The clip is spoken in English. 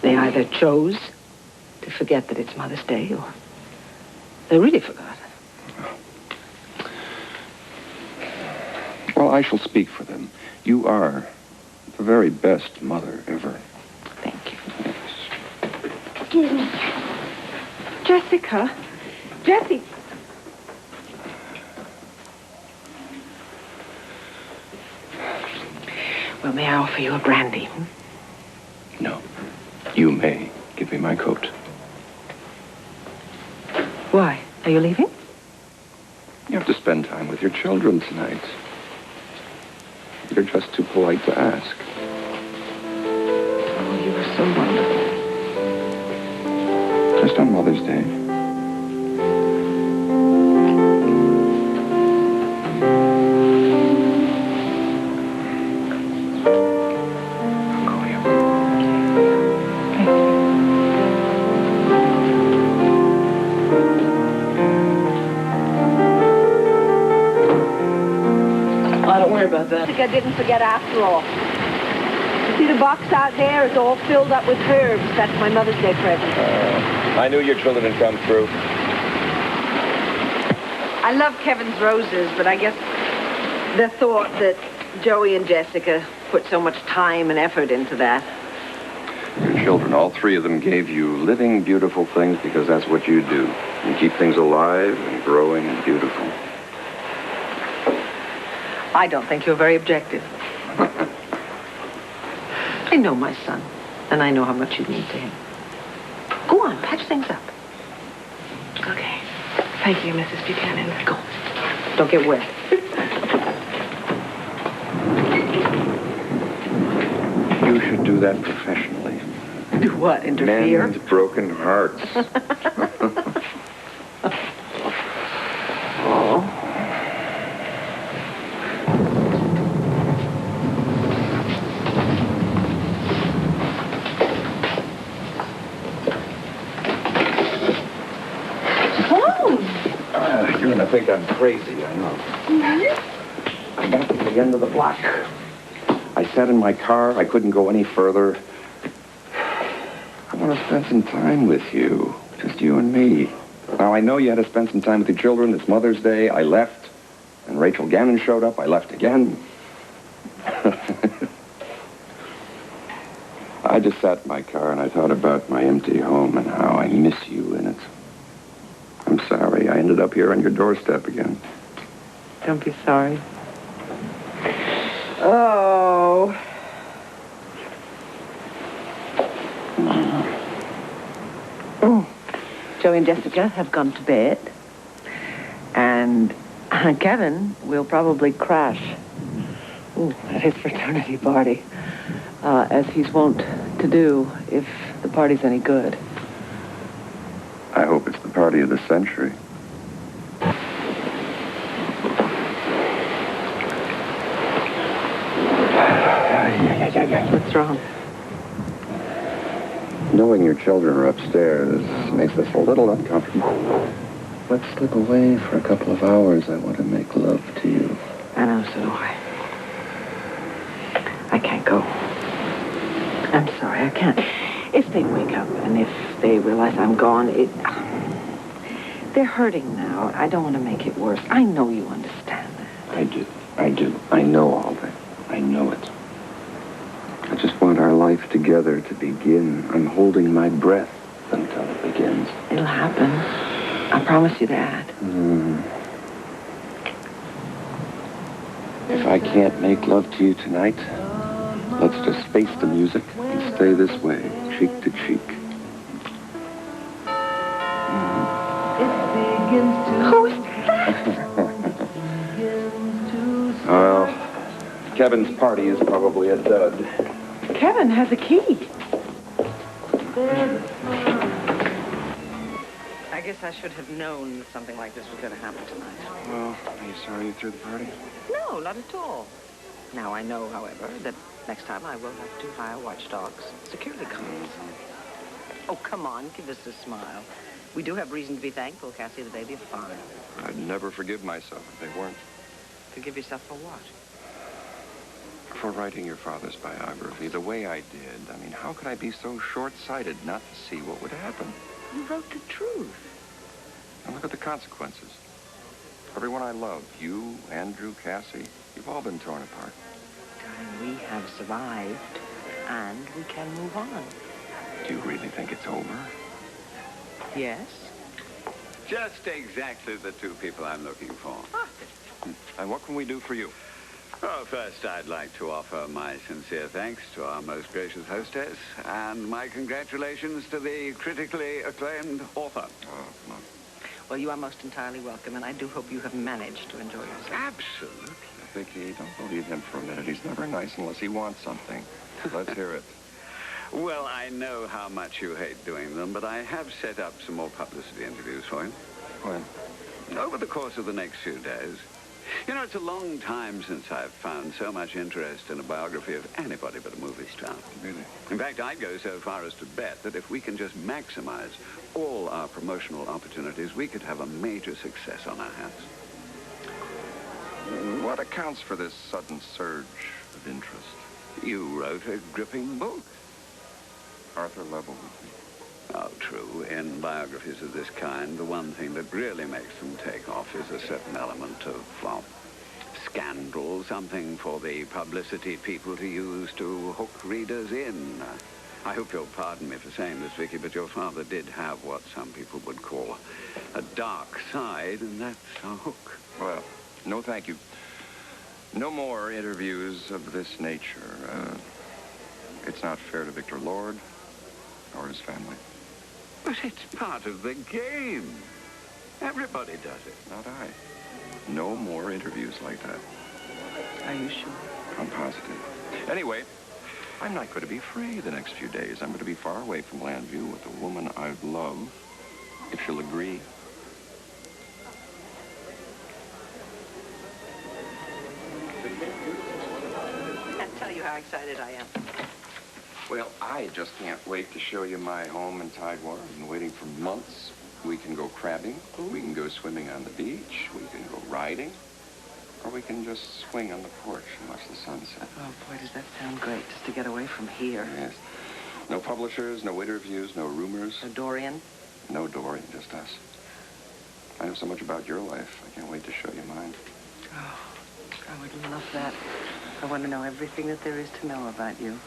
They either chose to forget that it's Mother's Day, or they really forgot. Well, I shall speak for them. You are the very best mother ever. Thank you. Yes. Excuse me. Jessica. Jessie. Well, may I offer you a brandy? No. You may give me my coat. Why? Are you leaving? You have to spend time with your children tonight. You're just too polite to ask. Oh, you were so wonderful. Just on Mother's Day. I'll call you. Oh, don't worry about that. Jessica didn't forget after all. You see the box out there? It's all filled up with herbs. That's my Mother's Day present. I knew your children had come through. I love Kevin's roses, but I guess the thought that Joey and Jessica put so much time and effort into that. Your children, all three of them, gave you living, beautiful things because that's what you do. You keep things alive and growing and beautiful. I don't think you're very objective. I know my son, and I know how much you mean to him. Go on, patch things up. Okay. Thank you, Mrs. Buchanan. Go. Don't get wet. You should do that professionally. Do what, interfere? Mend broken hearts. Oh. You're gonna think I'm crazy, I know. I got to the end of the block. I sat in my car. I couldn't go any further. I want to spend some time with you. Just you and me. Now, I know you had to spend some time with your children. It's Mother's Day. I left. And Rachel Gannon showed up. I left again. I just sat in my car and I thought about my empty home and how I miss you in it. I'm sorry. I ended up here on your doorstep again. Don't be sorry. Oh. Joey and Jessica have gone to bed. And Kevin will probably crash at his fraternity party, as he's wont to do if the party's any good. I hope it's the party of the century. What's wrong? Knowing your children are upstairs makes us a little uncomfortable. Let's slip away for a couple of hours. I want to make love to you. I know, so do I. I can't go. I'm sorry, I can't. If they wake up and if they realize I'm gone, they're hurting now. I don't want to make it worse. I know you understand that. I do. I know all that. I know it. I just want our life together to begin. I'm holding my breath until it begins. It'll happen. I promise you that. If I can't make love to you tonight, let's just face the music and stay this way, cheek to cheek. Who's that? Well, Kevin's party is probably a dud. Kevin has a key. I guess I should have known that something like this was going to happen tonight. Well, are you sorry you threw the party? No, not at all. Now I know, however, that next time I will have to hire watchdogs, security guards. Oh, come on, give us a smile. We do have reason to be thankful Cassie and the baby are fine. I'd never forgive myself if they weren't. Forgive yourself for what? For writing your father's biography the way I did. I mean, how could I be so short-sighted not to see what would happen? You wrote the truth. And look at the consequences. Everyone I love, you, Andrew, Cassie, you've all been torn apart. Darling, we have survived, and we can move on. Do you really think it's over? Yes? Just exactly the two people I'm looking for. And what can we do for you? Well, first, I'd like to offer my sincere thanks to our most gracious hostess and my congratulations to the critically acclaimed author. Oh, come on. Well, you are most entirely welcome, and I do hope you have managed to enjoy yourself. Absolutely. Vicky, don't believe him for a minute. He's never nice unless he wants something. Let's hear it. Well, I know how much you hate doing them, but I have set up some more publicity interviews for you. When? Over the course of the next few days. You know, it's a long time since I've found so much interest in a biography of anybody but a movie star. Really? In fact, I'd go so far as to bet that if we can just maximize all our promotional opportunities, we could have a major success on our hands. What accounts for this sudden surge of interest? You wrote a gripping book. Arthur Lovell with me. Oh, true. In biographies of this kind, the one thing that really makes them take off is a certain element of, well, scandal, something for the publicity people to use to hook readers in. I hope you'll pardon me for saying this, Vicky, but your father did have what some people would call a dark side, and that's a hook. Well, no thank you. No more interviews of this nature. It's not fair to Victor Lord or his family. But it's part of the game. Everybody does it. Not I. No more interviews like that. Are you sure? I'm positive. Anyway, I'm not going to be free the next few days. I'm going to be far away from Landview with a woman I love, if she'll agree. Can't tell you how excited I am. Well, I just can't wait to show you my home in Tidewater. I've been waiting for months. We can go crabbing. We can go swimming on the beach. We can go riding. Or we can just swing on the porch and watch the sunset. Oh, boy, does that sound great, just to get away from here. Yes. No publishers, no interviews, no rumors. So, Dorian? No Dorian, just us. I know so much about your life. I can't wait to show you mine. Oh, I would love that. I want to know everything that there is to know about you.